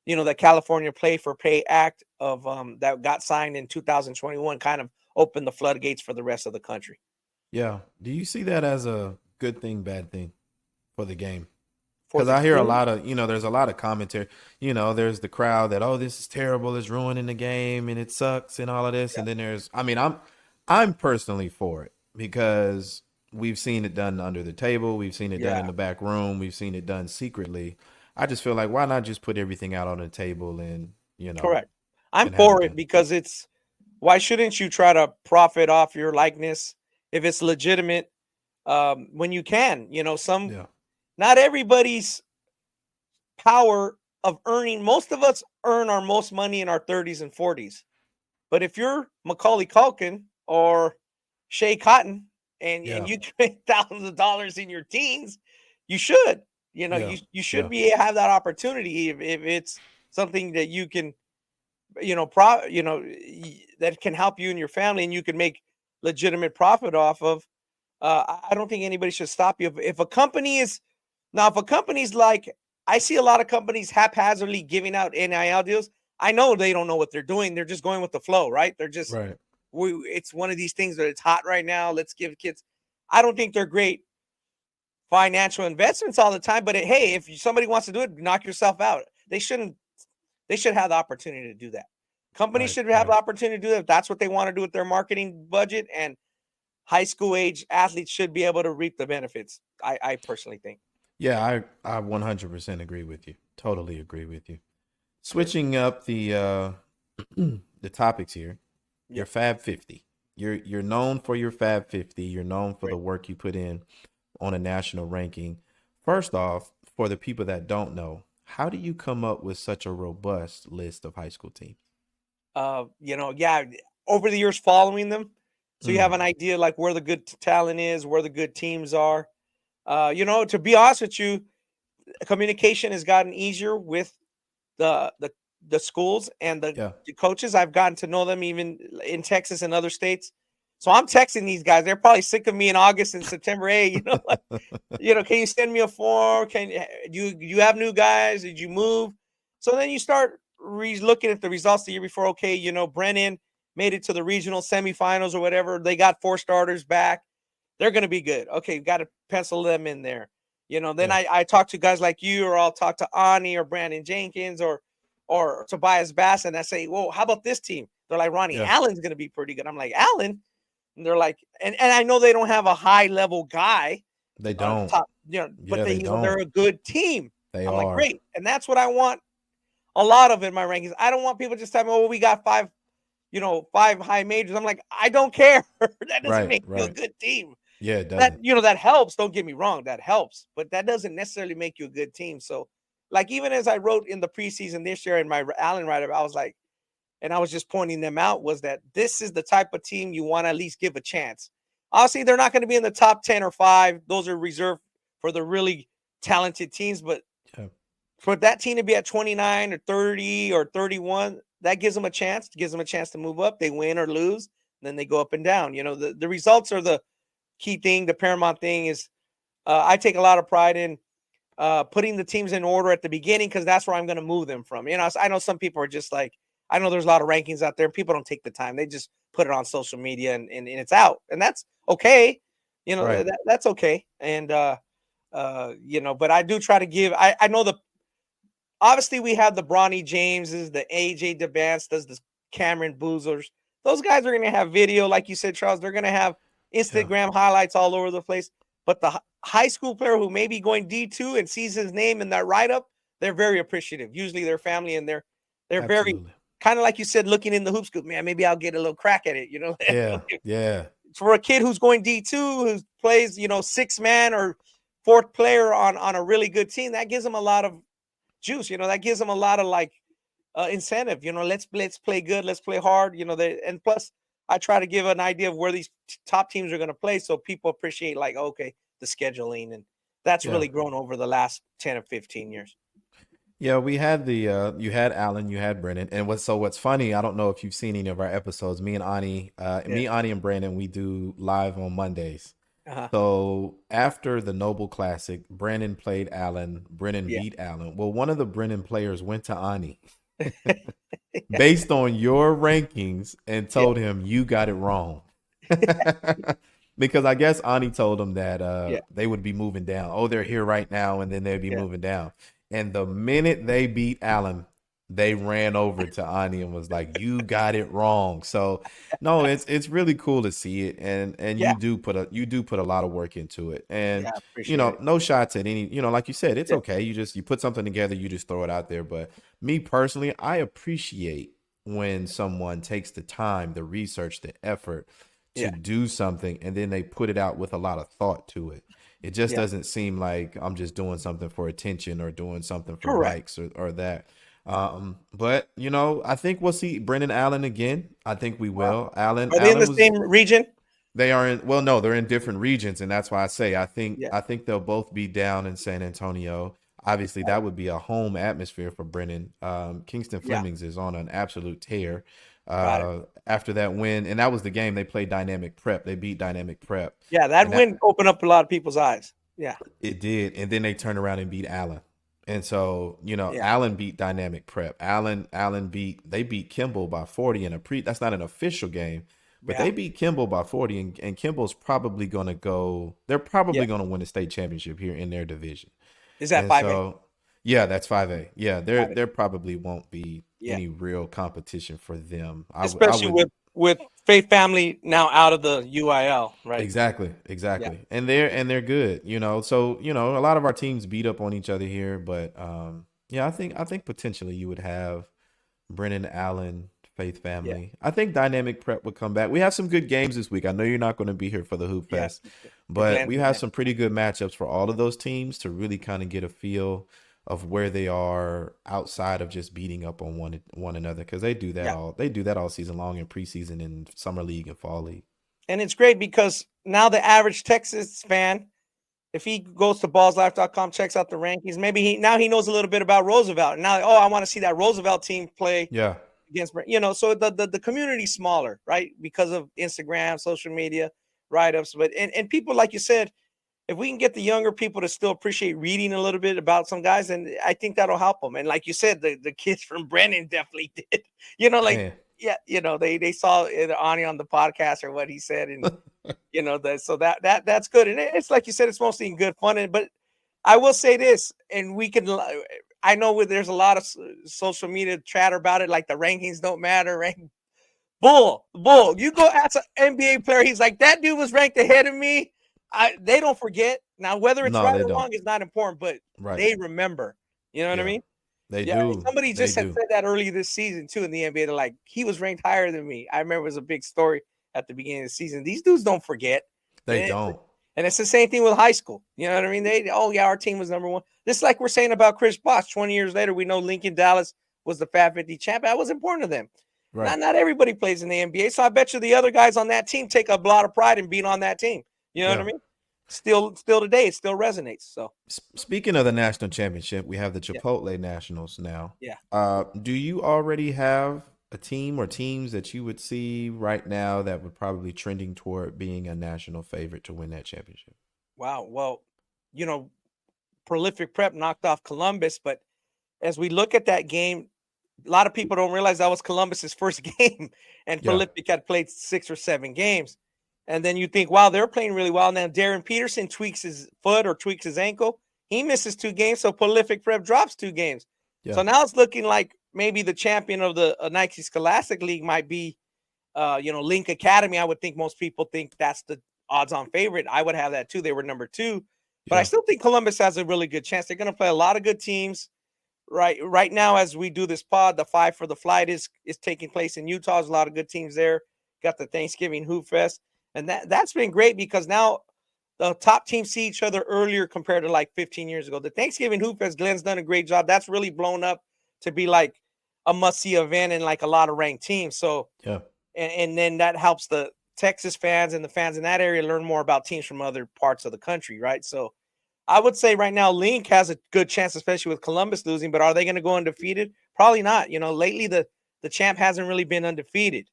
the California Play for Pay Act of that got signed in 2021 kind of opened the floodgates for the rest of the country. Yeah. Do you see that as a good thing, bad thing for the game? For Because the I hear a game, lot of, there's a lot of commentary. There's the crowd that, oh, this is terrible, it's ruining the game, and it sucks, and all of this. yeah, And then I mean, I'm personally for it because we've seen it done under the table, we've seen it done yeah, in the back room, we've seen it done secretly. I just feel like why not just put everything out on the table and correct. I'm and have it for it done. because why shouldn't you try to profit off your likeness if it's legitimate, when you can? Yeah. Not everybody's power of earning. Most of us earn our most money in our 30s and 40s. But if you're Macaulay Culkin or Shea Cotton, and Yeah. you make thousands of dollars in your teens, you should. Yeah. You should Yeah. be have that opportunity if it's something that you can, that can help you and your family, and you can make legitimate profit off of. I don't think anybody should stop you. If a company is now, if a company's like, I see a lot of companies haphazardly giving out NIL deals. I know they don't know what they're doing. They're just going with the flow, right? They're just, Right. it's one of these things that it's hot right now. Let's give kids. I don't think they're great financial investments all the time, but hey, if somebody wants to do it, knock yourself out. They shouldn't. They should have the opportunity to do that. Companies Right. should have the Right. opportunity to do that if that's what they want to do with their marketing budget. And high school age athletes should be able to reap the benefits. I personally think. Yeah, I 100% agree with you. Totally agree with you. Sure. Switching up the the topics here. Your Yep. Fab 50. You're known for your Fab 50. You're known for the Great. work you put in on a national ranking. First off, for the people that don't know, how do you come up with such a robust list of high school teams? Yeah, over the years following them, so you have Mm, an idea like where the good talent is, where the good teams are. To be honest with you, communication has gotten easier with the the the schools and the Yeah. coaches. I've gotten to know them even in Texas and other states. So I'm texting these guys. They're probably sick of me in August and September. Hey, can you send me a form? Can you have new guys? Did you move? So then you start looking at the results the year before. Okay, Brennan made it to the regional semifinals or whatever. They got 4 starters back. They're going to be good. Okay, got to pencil them in there. Then Yeah. I talk to guys like you, or I'll talk to Ani or Brandon Jenkins or Tobias Bass, and I say, whoa, how about this team? They're like, Ronnie Yeah. Allen's going to be pretty good. I'm like, Allen? And they're like, and I know they don't have a high level guy They on don't. top, but Yeah, they they're don't. a good team. They I'm like, are. great. And that's what I want a lot of in my rankings. I don't want people just telling me, oh, we got 5 high majors. I'm like, I don't care. That doesn't Right. make you a Right. good team. Yeah, it That doesn't. that helps. Don't get me wrong, that helps, but that doesn't necessarily make you a good team. So, like, even as I wrote in the preseason this year in my Allen write-up, I was like, and I was just pointing them out, was that this is the type of team you want to at least give a chance. Obviously, they're not going to be in the top 10 or 5. Those are reserved for the really talented teams. But Yeah. for that team to be at 29 or 30 or 31, that gives them a chance. Gives them a chance to move up. They win or lose, then they go up and down. The results are the key thing. The paramount thing is I take a lot of pride in putting the teams in order at the beginning, because that's where I'm going to move them from. I know some people are just like, I know there's a lot of rankings out there and people don't take the time. They just put it on social media and it's out. And that's okay. Right. That's okay. And, but I do try to give, I know obviously we have the Bronny Jameses, the AJ DeVanstas, the Cameron Boozlers. Those guys are going to have video, like you said, Charles. They're going to have Yeah. Instagram highlights all over the place. But the high school player who may be going D2 and sees his name in that write-up, they're very appreciative. Usually their family, and they're very Absolutely. kind of like you said, looking in the HoopScoop. Man, maybe I'll get a little crack at it. Yeah. Yeah. For a kid who's going D2, who plays, 6-man or 4th player on a really good team, that gives them a lot of juice. That gives them a lot of incentive. Let's play good, let's play hard. And plus I try to give an idea of where these top teams are going to play, so people appreciate okay, the scheduling, and that's Yeah. really grown over the last 10 or 15 years. Yeah, we had you had Alan, you had Brennan, and what's funny, I don't know if you've seen any of our episodes. Yeah. Ani and Brandon, we do live on Mondays. Uh-huh. So after the Noble Classic, Brandon played Allen. Brennan Yeah. beat Allen. Well, one of the Brennan players went to Ani based on your rankings and Yeah. told him you got it wrong. Because I guess Ani told him that Yeah. they would be moving down. Oh, they're here right now, and then they'd be Yeah. moving down. And the minute they beat Allen, they ran over to Ani and was like, "You got it wrong." So, no, it's really cool to see it, and Yeah. you do put a lot of work into it, and Yeah. Appreciate it. no shots at any, like you said, it's Yeah. okay. You put something together, you just throw it out there. But me personally, I appreciate when someone takes the time, the research, the effort to Yeah. do something, and then they put it out with a lot of thought to it. It just Yeah. doesn't seem like I'm just doing something for attention or doing something for Correct. likes or that. But I think we'll see Brendan Allen again. I think we Wow. will. Allen Are they in Allen the was same region? they are in well, no, they're in different regions, and that's why I say Yeah. I think they'll both be down in San Antonio. Obviously, that would be a home atmosphere for Brennan. Kingston Yeah. Flemings is on an absolute tear. Got it. After that win, and that was the game they played Dynamic Prep. They beat Dynamic Prep, Yeah. That and that win opened up a lot of people's eyes. Yeah. it did. And then they turned around and beat Allen. And so, Yeah. Allen beat Dynamic Prep. Allen they beat Kimball by 40 in that's not an official game, but Yeah. they beat Kimball by 40, and Kimball's probably gonna they're Yeah. probably gonna win the state championship here in their division. Is that And 5A? so, yeah, that's 5A. Yeah, Got it. there probably won't be Yeah. any real competition for them. I Especially would with Faith Family now out of the UIL, right? Exactly, Yeah. exactly. And they're good, So, a lot of our teams beat up on each other here, but yeah, I think potentially you would have Brennan Allen, Faith Yeah. Family. I think Dynamic Prep would come back. We have some good games this week. I know you're not going to be here for the Hoop Yeah. Fest, For but Glenn's we have event. some pretty good matchups for all of those teams to really kind of get a feel of where they are outside of just beating up on one another, because they do that Yeah. all season long in preseason and summer league and fall league. And it's great because now the average Texas fan if he goes to ballslife.com, checks out the rankings, maybe he knows a little bit about Roosevelt. Now, oh, I want to see that Roosevelt team play Yeah. against, so the community's smaller, right? Because of Instagram, social media, write-ups. But and people, like you said, if we can get the younger people to still appreciate reading a little bit about some guys, then I think that'll help them. And like you said, the kids from Brennan definitely did. Like, Man. yeah, they saw it on the podcast or what he said, and so that's good. And it's like you said, it's mostly in good fun. But I will say this, and I know there's a lot of social media chatter about it, like the rankings don't matter. Bull. You go ask an NBA player, he's like, that dude was ranked ahead of me. They don't forget. Now, whether it's No, right they or don't. wrong is not important, but Right. they remember. You know what I Yeah. mean? They Yeah, do. somebody They just had do. said that earlier this season too in the NBA. They're like, he was ranked higher than me. I remember it was a big story at the beginning of the season. These dudes don't forget. They And, don't. and it's the same thing with high school. You know what I mean? Oh yeah, our team was number one. Just like we're saying about Chris Bosh. 20 years later, we know Lincoln Dallas was the Fat 50 champ. That was important to them. Right. Not everybody plays in the NBA, so I bet you the other guys on that team take a lot of pride in being on that team. You know what I Yeah. mean? Still today, it still resonates. So Speaking of the national championship, we have the yeah, Chipotle Nationals now. yeah. Do you already have a team or teams that you would see right now that would probably trending toward being a national favorite to win that championship? Wow. Well, you know, prolific prep knocked off Columbus, but as we look at that game, a lot of people don't realize that was Columbus's first game, and Yeah. Prolific had played 6 or 7 games. And then you think, wow, they're playing really well. Now Darren Peterson tweaks his foot or tweaks his ankle. He misses 2 games, so Prolific Prep drops 2 games. Yeah. So now it's looking like maybe the champion of the Nike Scholastic League might be, Link Academy. I would think most people think that's the odds-on favorite. I would have that too. They were number 2, but I Yeah. still think Columbus has a really good chance. They're going to play a lot of good teams. Right now, as we do this pod, the Five for the Flight is taking place in Utah. There's a lot of good teams there. Got the Thanksgiving Hoop Fest, and that's been great because now the top teams see each other earlier compared to like 15 years ago. The Thanksgiving Hoop Fest, Glenn's done a great job. That's really blown up to be like a must-see event and like a lot of ranked teams. So Yeah. and then that helps the Texas fans and the fans in that area learn more about teams from other parts of the country, right? So I would say right now Link has a good chance, especially with Columbus losing. But are they going to go undefeated? Probably not. Lately the champ hasn't really been undefeated.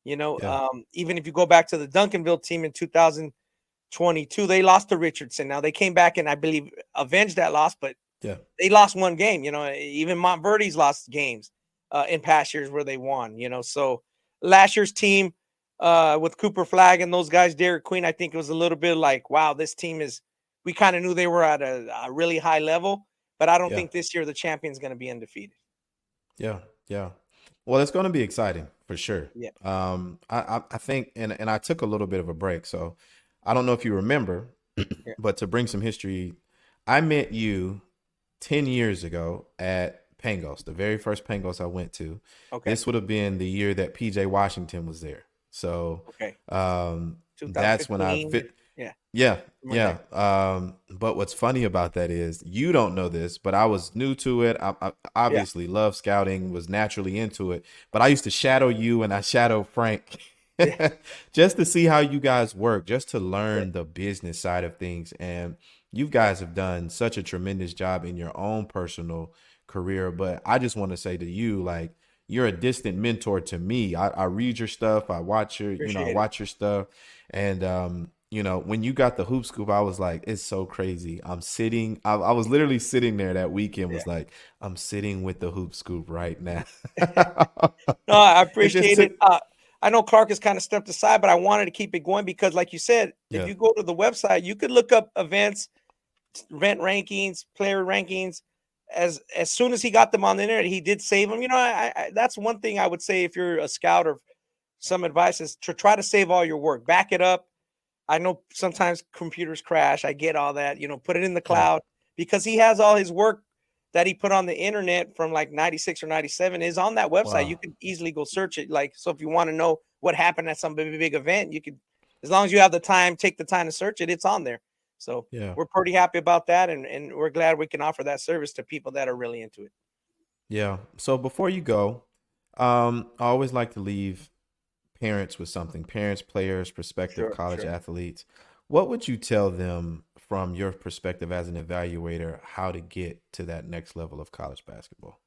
Yeah. Even if you go back to the Duncanville team in 2022, they lost to Richardson. Now they came back and I believe avenged that loss, but Yeah. they lost one game. Even Montverde's lost games in past years where they won. So last year's team with Cooper Flag and those guys, Derek Queen, I think it was a little bit like, wow, this team is. We kind of knew they were at a really high level, but I don't Yeah. think this year the champion's going to be undefeated. Yeah. Yeah. Well, it's going to be exciting for sure. Yeah. I think, and I took a little bit of a break, so I don't know if you remember, Yeah. but to bring some history, I met you 10 years ago at Pangos, the very first Pangos I went to. Okay. This would have been the year that PJ Washington was there. So Okay. that's when I 2015. fit. Yeah. Yeah, Something like yeah. But what's funny about that is you don't know this, but I was new to it. I Yeah. obviously love scouting, was naturally into it. But I used to shadow you and I shadow Frank Yeah. just to see how you guys work, just to Yeah. learn the business side of things. And you guys have done such a tremendous job in your own personal career. But I just want to say to you, like, you're a distant mentor to me. I read your stuff, I watch I Appreciate it. watch your stuff. And when you got the hoop scoop, I was like, it's so crazy. I was literally sitting there that weekend, Yeah. was like, I'm sitting with the hoop scoop right now. No, I It just appreciate took, it. I know Clark has kind of stepped aside, but I wanted to keep it going because, like you said, if yeah, you go to the website, you could look up events, event rankings, player rankings. As soon as he got them on the internet, he did save them. That's one thing I would say if you're a scout, or some advice is to try to save all your work, back it up. I know sometimes computers crash. I get all that. Put it in the yeah. cloud because he has all his work that he put on the internet from like 96 or 97 is on that website. You Wow. can easily go search it. Like, so if you want to know what happened at some big event, you could, as long as you have the time, take the time to search it, it's on there. So Yeah. we're pretty happy about that. And we're glad we can offer that service to people that are really into it. Yeah. So before you go, I always like to leave parents with something. Parents, players, prospective Sure, college sure. athletes. What would you tell them from your perspective as an evaluator, how to get to that next level of college basketball?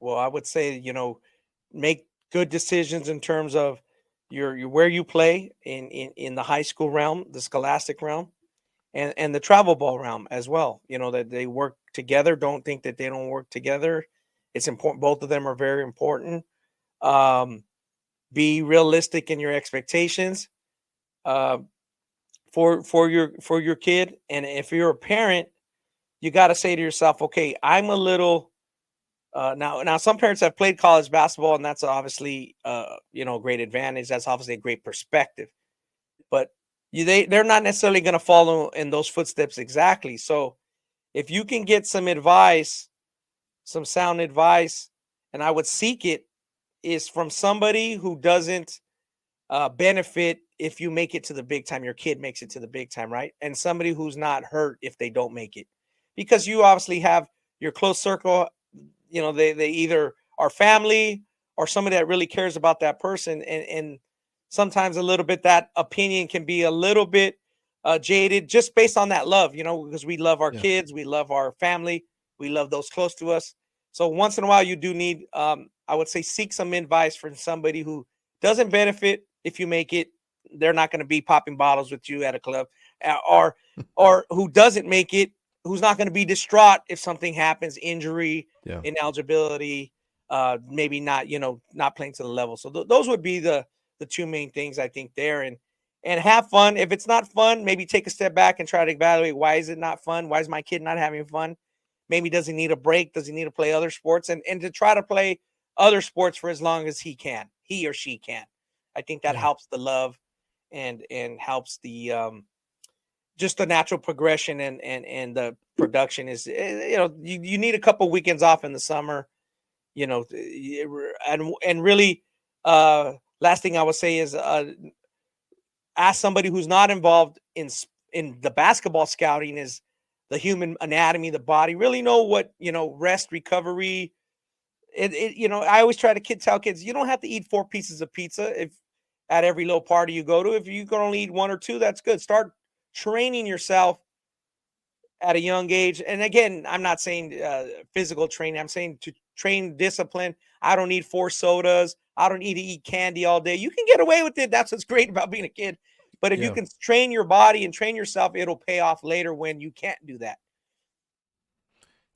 Well, I would say, make good decisions in terms of your where you play in the high school realm, the scholastic realm, and the travel ball realm as well. That they work together. Don't think that they don't work together. It's important. Both of them are very important. Um, be realistic in your expectations uh, for your kid. And if you're a parent, you got to say to yourself, okay, I'm a little now some parents have played college basketball, and that's obviously a great advantage. That's obviously a great perspective. But they're not necessarily going to follow in those footsteps exactly. So if you can get some advice, some sound advice, and I would seek it, is from somebody who doesn't benefit if you make it to the big time, your kid makes it to the big time, right? And somebody who's not hurt if they don't make it, because you obviously have your close circle. They either are family or somebody that really cares about that person, and sometimes a little bit that opinion can be a little bit jaded just based on that love, because we love our Yeah. kids, we love our family, we love those close to us. So once in a while you do need, I would say, seek some advice from somebody who doesn't benefit if you make it. They're not going to be popping bottles with you at a club, or who doesn't make it, who's not going to be distraught if something happens, injury, Yeah. ineligibility, maybe not, not playing to the level. So those would be the two main things I think there. And have fun. If it's not fun, maybe take a step back and try to evaluate, why is it not fun? Why is my kid not having fun? Maybe does he need a break? Does he need to play other sports? And to try to play other sports for as long as he or she can. I think that Yeah. helps the love and helps the just the natural progression and the production is, you need a couple weekends off in the summer, and really, last thing I would say is, ask somebody who's not involved in the basketball scouting, is the human anatomy, the body, really know what, rest, recovery. I always try to tell kids, you don't have to eat 4 pieces of pizza if at every little party you go to. If you can only eat one or two, that's good. Start training yourself at a young age. And again, I'm not saying physical training. I'm saying to train discipline. I don't need 4 sodas. I don't need to eat candy all day. You can get away with it. That's what's great about being a kid. But if you Yeah. can train your body and train yourself, it'll pay off later when you can't do that.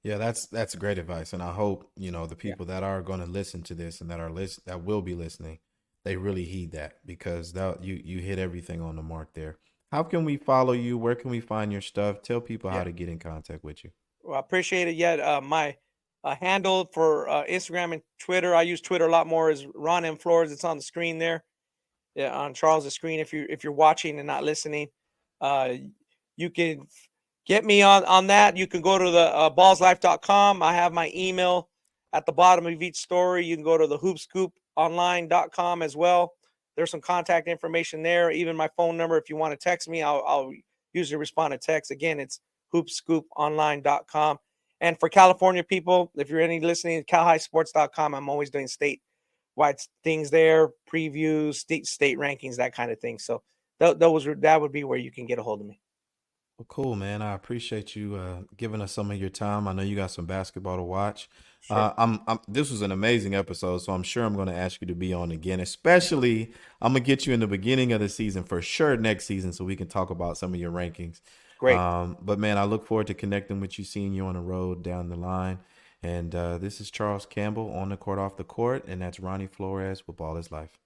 Yeah, that's great advice, and I hope the Yeah. people that are going to listen to this and that will be listening, they really heed that, because that you hit everything on the mark there. How can we follow you? Where can we find your stuff? Tell people how Yeah. to get in contact with you. Well, I appreciate it. Yeah. My handle for Instagram and Twitter, I use Twitter a lot more, is Ronnie Flores. It's on the screen there. Yeah, on Charles's screen. If you're watching and not listening, uh, you can get me on that. You can go to the ballslife.com. I have my email at the bottom of each story. You can go to the hoopscooponline.com as well. There's some contact information there. Even my phone number. If you want to text me, I'll usually respond to text. Again, it's hoopscooponline.com. And for California people, if you're any listening, calhighsports.com. I'm always doing wide things there, previews, state rankings, that kind of thing. So that would be where you can get a hold of me. Well, cool, man. I appreciate you giving us some of your time. I know you got some basketball to watch. Sure. This was an amazing episode, so I'm sure I'm going to ask you to be on again. Especially, I'm gonna get you in the beginning of the season for sure next season, so we can talk about some of your rankings. Great. But man, I look forward to connecting with you, seeing you on the road down the line. And this is Charles Campbell on the court, off the court, and that's Ronnie Flores with Ball is Life.